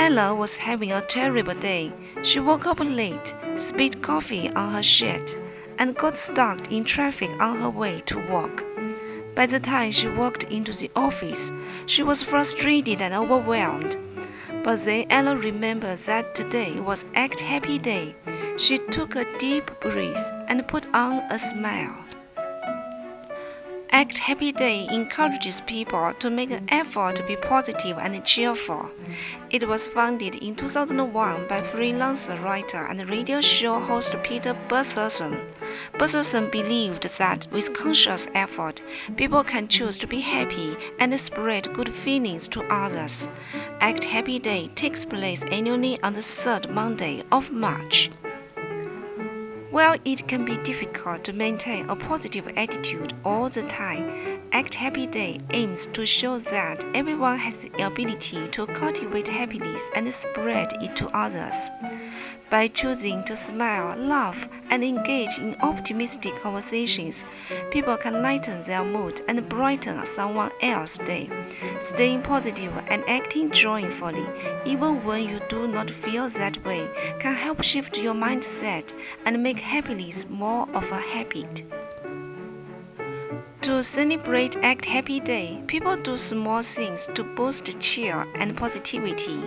Ella was having a terrible day. She woke up late, spilled coffee on her shirt, and got stuck in traffic on her way to work. By the time she walked into the office, she was frustrated and overwhelmed. But then Ella remembered that today was Act Happy Day. She took a deep breath and put on a smile. Act Happy Day encourages people to make an effort to be positive and cheerful. It was founded in 2001 by freelancer writer and radio show host Peter Pastel. Pastel believed that with conscious effort, people can choose to be happy and spread good feelings to others. Act Happy Day takes place annually on the third Monday of March. While it can be difficult to maintain a positive attitude all the time, Act Happy Day aims to show that everyone has the ability to cultivate happiness and spread it to others. By choosing to smile, laugh, and engage in optimistic conversations, people can lighten their mood and brighten someone else's day. Staying positive and acting joyfully, even when you do not feel that way, can help shift your mindset and make happiness more of a habit. To celebrate Act Happy Day, people do small things to boost cheer and positivity.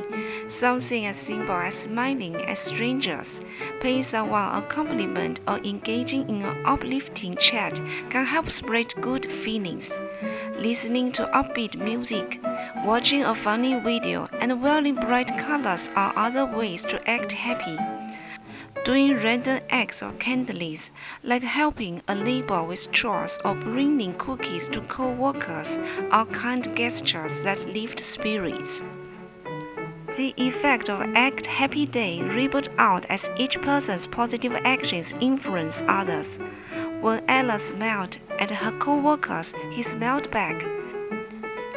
Something as simple as smiling at strangers, paying someone a compliment, or engaging in an uplifting chat can help spread good feelings. Listening to upbeat music, watching a funny video, and wearing bright colors are other ways to act happy. Doing random acts of kindness, like helping a neighbor with chores or bringing cookies to co-workers, are kind gestures that lift spirits. The effect of Act Happy Day rippled out as each person's positive actions influence others. When Ella smiled at her co-workers, he smiled back.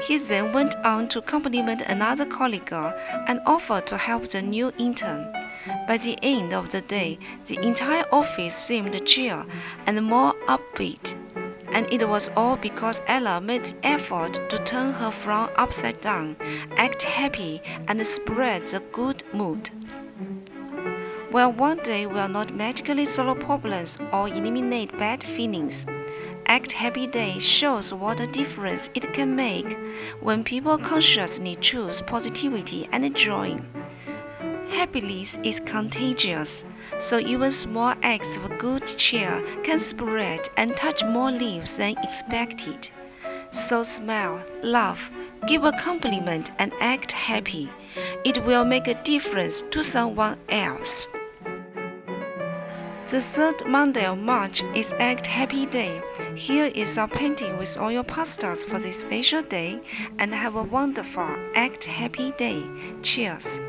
He then went on to compliment another colleague and offered to help the new intern. By the end of the day, the entire office seemed chill and more upbeat, and it was all because Ella made the effort to turn her frown upside down, act happy, and spread the good mood. While one day will not magically solve problems or eliminate bad feelings, Act Happy Day shows what a difference it can make when people consciously choose positivity and joy. Happiness is contagious, so even small acts of good cheer can spread and touch more lives than expected. So smile, laugh, give a compliment, and act happy. It will make a difference to someone else. The third Monday of March is Act Happy Day. Here is our painting with all your pastels for this special day, and have a wonderful Act Happy Day. Cheers!